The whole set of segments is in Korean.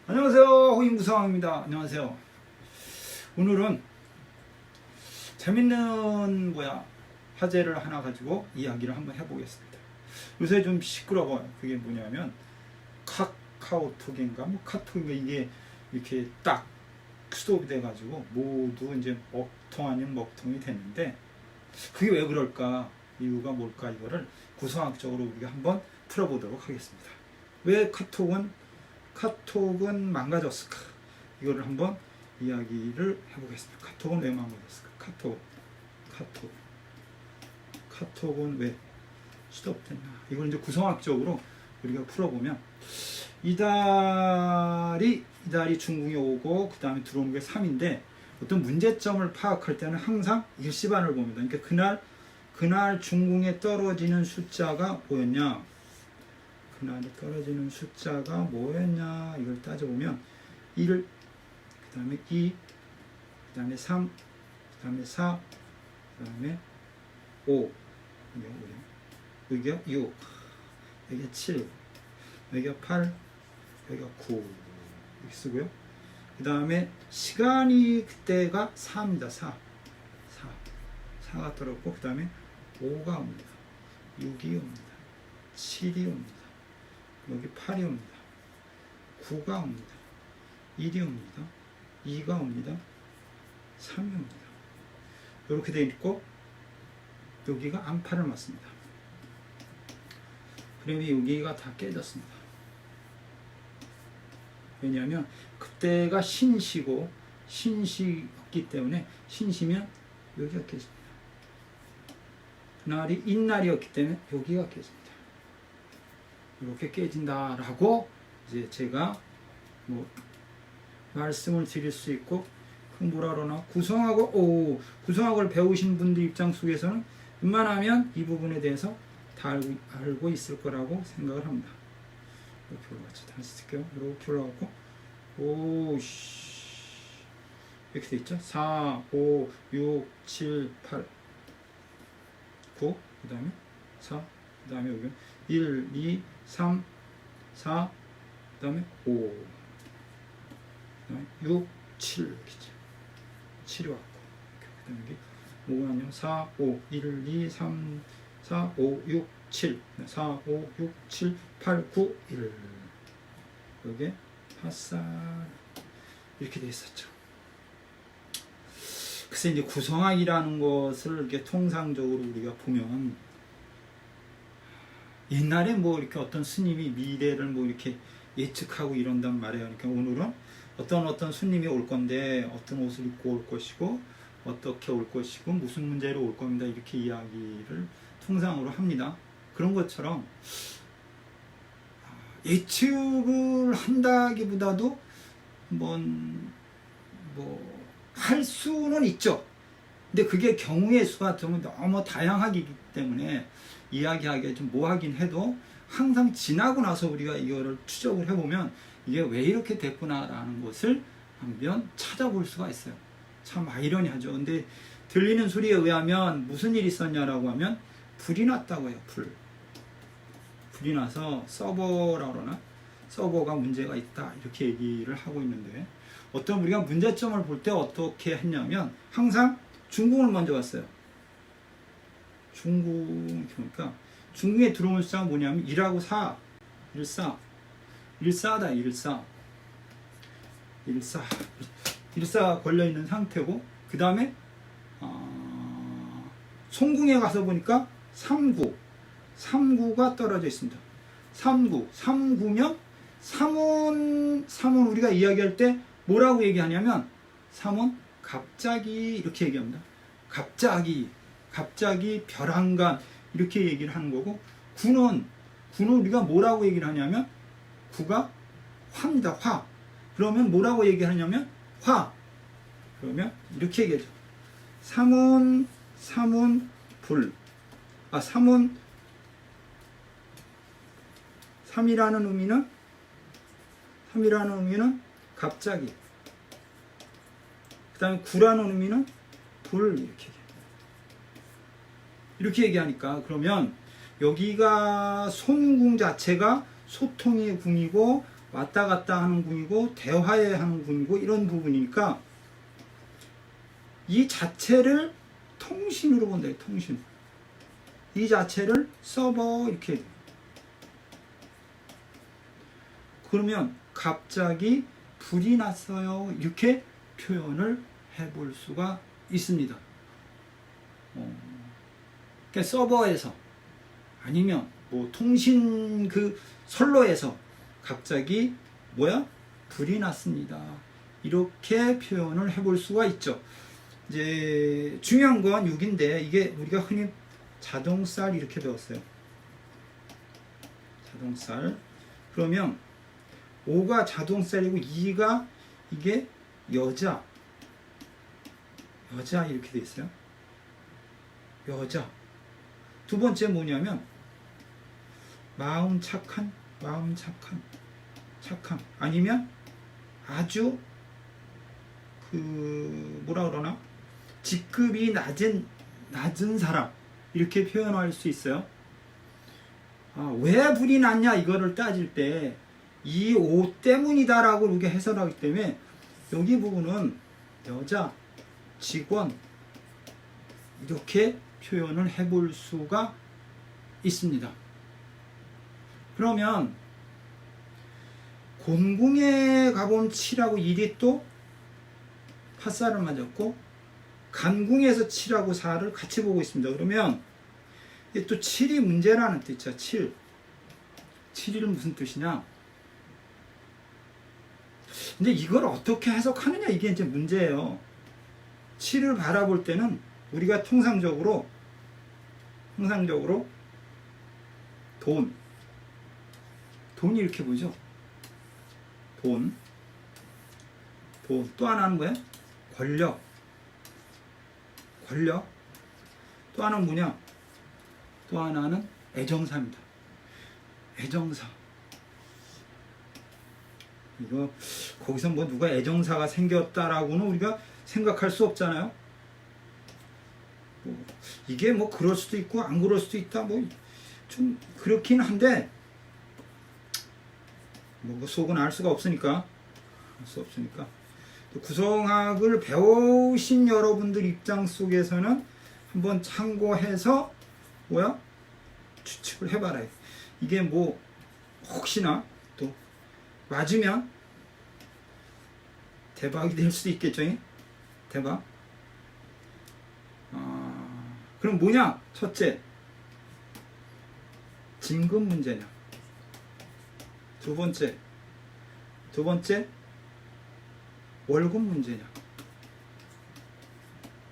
안녕하세요. 호인구성입니다. 안녕하세요. 오늘은 재밌는 화제를 하나 가지고 이야기를 한번 해보겠습니다. 요새 좀 시끄러워요. 그게 뭐냐면 카카오톡인가 카톡인가 이게 이렇게 딱 스톱이 돼가지고 모두 이제 먹통 아닌 먹통이 됐는데 그게 왜 그럴까? 이유가 뭘까? 이거를 구성학적으로 우리가 한번 풀어보도록 하겠습니다. 왜 카톡은 망가졌을까? 이거를 한번 이야기를 해보겠습니다. 카톡은 왜 망가졌을까? 카톡은 왜 스톱됐나? 이걸 이제 구성학적으로 우리가 풀어보면 이달이 중궁에 오고 그 다음에 들어오는 게 3인데 어떤 문제점을 파악할 때는 항상 일시반을 봅니다. 그러니까 그날 중궁에 떨어지는 숫자가 뭐였냐? 그날에 떨어지는 숫자가 뭐였냐? 이걸 따져보면 1, 그 다음에 2, 그 다음에 3, 그 다음에 4, 그 다음에 5, 여기가 6, 여기가 7, 여기가 8, 여기가 9 이렇게 쓰고요. 그 다음에 시간이 그때가 4입니다. 4가 떨어졌고 그 다음에 5가 옵니다. 6이 옵니다. 7이 옵니다. 여기 8이 옵니다. 9가 옵니다. 1이 옵니다. 2가 옵니다. 3이 옵니다. 이렇게 되어 있고 여기가 안파를 맞습니다. 그러면 여기가 다 깨졌습니다. 왜냐하면 그때가 신시고 신시였기 때문에 신시면 여기가 깨집니다. 그날이 인날이었기 때문에 여기가 깨집니다. 이렇게 깨진다라고 이제 제가 말씀을 드릴 수 있고 구성학을 배우신 분들 입장 속에서는 웬만하면 이 부분에 대해서 다 알고 있을 거라고 생각을 합니다. 이렇게 올라갔죠. 다시 쓸게요. 이렇게 올라가고 이렇게 돼 있죠. 4, 5, 6, 7, 8, 9, 그 다음에 4, 그 다음에 여기 1, 2, 3, 4, 그 다음에 5, 그 다음에 6, 7 이렇게 있죠. 7이 왔고 그 다음에 여기 5가 아니면 4, 5, 1, 2, 3, 4, 5, 6, 7 4, 5, 6, 7, 8, 9, 1 여기에 파살 이렇게 돼 있었죠. 그래서 이제 구성학이라는 것을 이렇게 통상적으로 우리가 보면 옛날에 이렇게 어떤 스님이 미래를 이렇게 예측하고 이런단 말이에요. 그러니까 오늘은 어떤 스님이 올 건데 어떤 옷을 입고 올 것이고 어떻게 올 것이고 무슨 문제로 올 겁니다. 이렇게 이야기를 통상으로 합니다. 그런 것처럼 예측을 한다기보다도 할 수는 있죠. 근데 그게 경우의 수가 너무 다양하기 때문에 이야기하기가 좀 뭐하긴 해도 항상 지나고 나서 우리가 이거를 추적을 해보면 이게 왜 이렇게 됐구나라는 것을 한번 찾아볼 수가 있어요. 참 아이러니하죠. 근데 들리는 소리에 의하면 무슨 일이 있었냐라고 하면 불이 났다고 해요. 불이 나서 서버가 문제가 있다 이렇게 얘기를 하고 있는데 우리가 문제점을 볼 때 어떻게 했냐면 항상 중궁을 먼저 봤어요. 그러니까 중궁에 들어온 숫자가 뭐냐면 1하고 4 일사다. 14 걸려있는 상태고 그 다음에 송궁에 가서 보니까 39가 떨어져 있습니다. 39면 3은 우리가 이야기할 때 뭐라고 얘기하냐면 3은 갑자기 이렇게 얘기합니다. 갑자기 벼랑간 이렇게 얘기를 하는 거고 9는 우리가 뭐라고 얘기를 하냐면 9가 화입니다. 화. 그러면 뭐라고 얘기하냐면 화. 그러면 이렇게 얘기하죠. 3은 불. 3이라는 의미는 갑자기. 그 다음에 9라는 의미는 불. 이렇게 얘기하니까 그러면 여기가 손궁 자체가 소통의 궁이고 왔다 갔다 하는 군이고 대화해하는 군이고 이런 부분이니까 이 자체를 통신으로 본다. 통신. 이 자체를 서버 이렇게 해야 돼. 그러면 갑자기 불이 났어요. 이렇게 표현을 해볼 수가 있습니다. 그러니까 서버에서 아니면 뭐 통신 그 선로에서 갑자기 불이 났습니다. 이렇게 표현을 해볼 수가 있죠. 이제 중요한 건 6인데 이게 우리가 흔히 자동쌀 이렇게 배웠어요. 자동쌀. 그러면 5가 자동쌀이고 2가 이게 여자 이렇게 돼 있어요. 여자. 두 번째 뭐냐면 마음 착한 아니면 아주 뭐라 그러나 직급이 낮은 사람 이렇게 표현할 수 있어요. 왜 불이 났냐 이거를 따질 때 이 옷 때문이다라고 이렇게 해설하기 때문에 여기 부분은 여자, 직원 이렇게 표현을 해볼 수가 있습니다. 그러면 곤궁에 가본 7하고 1이 또 팥살을 맞았고 간궁에서 7하고 4를 같이 보고 있습니다. 그러면 이게 또 7이 문제라는 뜻이죠. 7이 무슨 뜻이냐? 근데 이걸 어떻게 해석하느냐 이게 이제 문제예요. 7을 바라볼 때는 우리가 통상적으로 돈이 이렇게 보이죠. 돈. 또 하나는 뭐야? 권력. 또 하나는 뭐냐? 또 하나는 애정사입니다. 애정사. 이거 거기서 뭐 누가 애정사가 생겼다라고는 우리가 생각할 수 없잖아요. 이게 뭐 그럴 수도 있고 안 그럴 수도 있다. 뭐 좀 그렇긴 한데 뭐 속은 알 수가 없으니까. 구성학을 배우신 여러분들 입장 속에서는 한번 참고해서 추측을 해봐라. 이게 뭐 혹시나 또 맞으면 대박이 될 수도 있겠죠. 대박. 그럼 뭐냐? 첫째, 진급 문제냐? 두 번째, 월급 문제냐?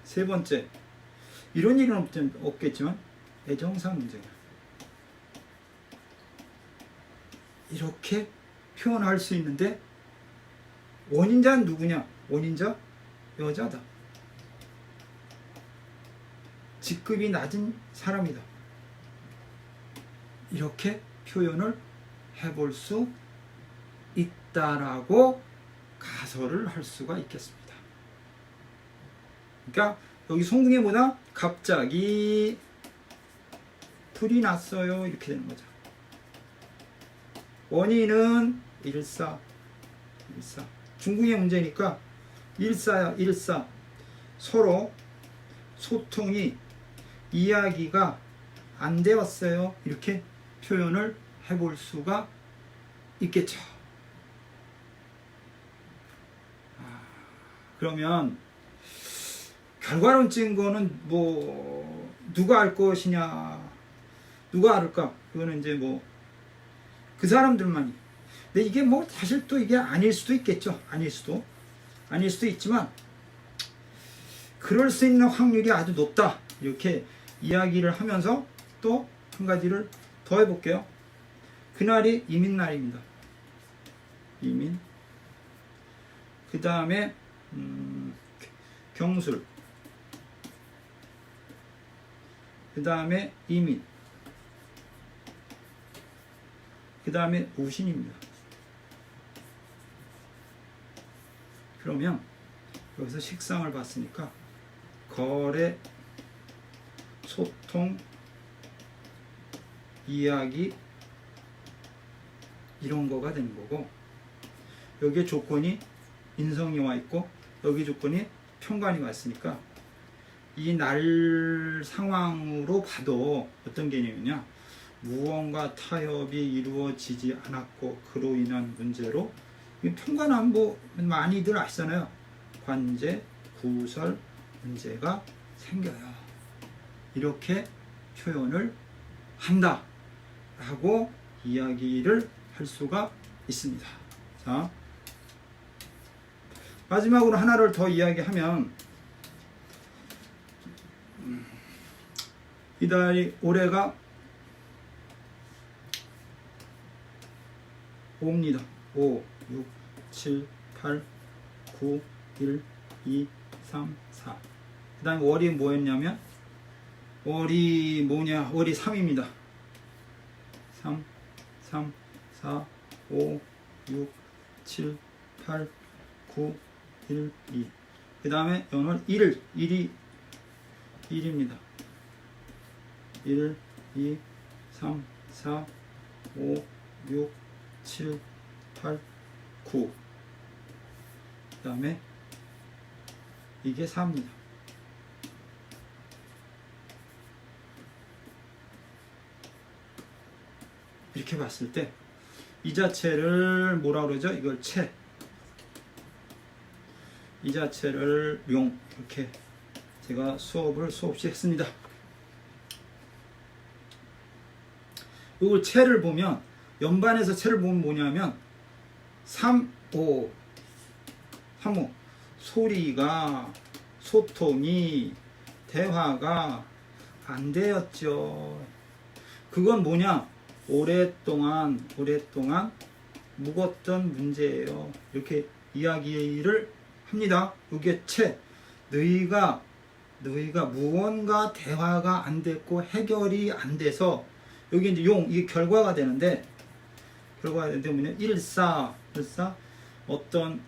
세 번째, 이런 일은 없겠지만 애정사 문제냐? 이렇게 표현할 수 있는데 원인자는 누구냐? 원인자 여자다. 직급이 낮은 사람이다. 이렇게 표현을 해볼 수 있다라고 가설을 할 수가 있겠습니다. 그러니까 여기 송궁에보다 갑자기 불이 났어요 이렇게 되는 거죠. 원인은 일사. 중궁의 문제니까 일사야. 서로 소통이 이야기가 안 되었어요 이렇게 표현을 해볼 수가 있겠죠. 그러면 결과론적인 거는 뭐 누가 알 것이냐, 누가 알을까? 그거는 이제 뭐 그 사람들만이. 근데 이게 뭐 사실 또 이게 아닐 수도 있겠죠. 아닐 수도 있지만 그럴 수 있는 확률이 아주 높다 이렇게 이야기를 하면서 또 한 가지를 더 해볼게요. 그날이 이민날입니다. 이민. 그 다음에 경술. 그 다음에 이민. 그 다음에 우신입니다. 그러면 여기서 식상을 봤으니까 거래, 소통, 이야기 이런 거가 되는 거고 여기에 조건이 인성이 와 있고 여기 조건이 평관이 와 있으니까 이 날 상황으로 봐도 어떤 개념이냐, 무언가 타협이 이루어지지 않았고 그로 인한 문제로 평관하면 뭐 많이들 아시잖아요. 관제, 구설 문제가 생겨요. 이렇게 표현을 한다 라고 이야기를 할 수가 있습니다. 자, 마지막으로 하나를 더 이야기하면 이달이 올해가 5입니다. 5, 6, 7, 8, 9, 1, 2, 3, 4. 그 다음에 월이 뭐였냐면 월이 뭐냐, 월이 3입니다. 3, 3, 4, 5, 6, 7, 8, 9, 1, 2. 그 다음에 오늘 1이 1입니다. 1, 2, 3, 4, 5, 6, 7, 8, 9. 그 다음에 이게 4입니다. 이렇게 봤을 때 이 자체를 뭐라 그러죠? 이걸 채, 이 자체를 용, 이렇게 제가 수없이 했습니다. 이걸 채를 보면, 연반에서 채를 보면 뭐냐면 3, 5 소리가, 소통이, 대화가 안 되었죠. 그건 뭐냐, 오랫동안 묵었던 문제예요. 이렇게 이야기를 합니다. 이게 채, 너희가 무언가 대화가 안 됐고 해결이 안 돼서, 여기 이제 용, 이게 결과가 되는데 뭐냐, 일사 어떤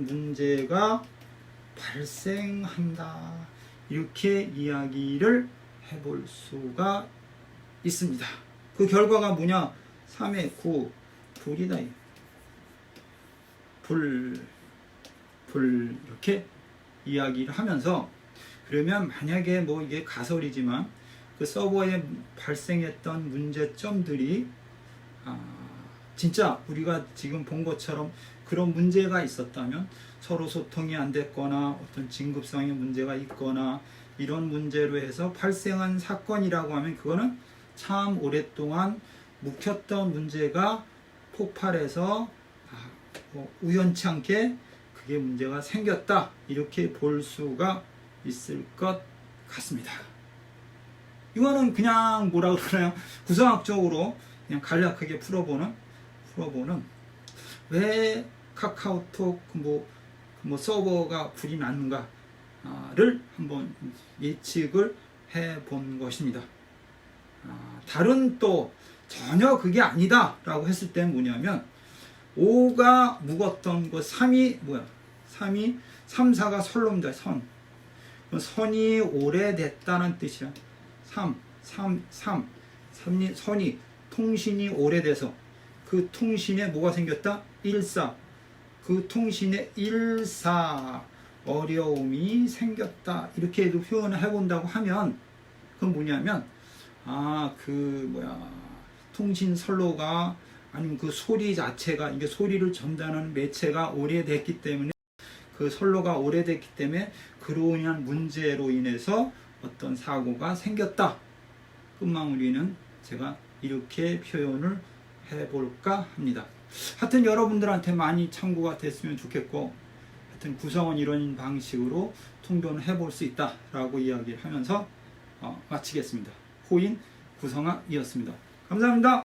문제가 발생한다, 이렇게 이야기를 해볼 수가 있습니다. 그 결과가 뭐냐, 3의 9 불이다. 불 이렇게 이야기를 하면서, 그러면 만약에 뭐 이게 가설이지만 그 서버에 발생했던 문제점들이 진짜 우리가 지금 본 것처럼 그런 문제가 있었다면, 서로 소통이 안 됐거나 어떤 진급상의 문제가 있거나 이런 문제로 해서 발생한 사건이라고 하면, 그거는 참 오랫동안 묵혔던 문제가 폭발해서 우연치 않게 그게 문제가 생겼다, 이렇게 볼 수가 있을 것 같습니다. 이거는 그냥 뭐라 그러나요, 구성학적으로 그냥 간략하게 풀어보는 왜 카카오톡 뭐 서버가 불이 났는가를 한번 예측을 해 본 것입니다. 다른 또 전혀 그게 아니다 라고 했을 때 뭐냐면, 5가 묵었던 거, 3이 뭐야, 3, 4가 선로입니다. 선이 오래됐다는 뜻이야. 선이, 통신이 오래돼서 그 통신에 뭐가 생겼다? 일사, 그 통신에 일사 어려움이 생겼다, 이렇게도 표현을 해본다고 하면, 그건 뭐냐면 통신 선로가, 아니면 그 소리 자체가, 이게 소리를 전달하는 매체가 오래됐기 때문에, 그 선로가 오래됐기 때문에 그로 인한 문제로 인해서 어떤 사고가 생겼다. 끝마무리는 제가 이렇게 표현을 해볼까 합니다. 하여튼 여러분들한테 많이 참고가 됐으면 좋겠고, 하여튼 구성원 이런 방식으로 통변을 해볼 수 있다라고 이야기를 하면서 마치겠습니다. 호인 구성아이었습니다. 감사합니다.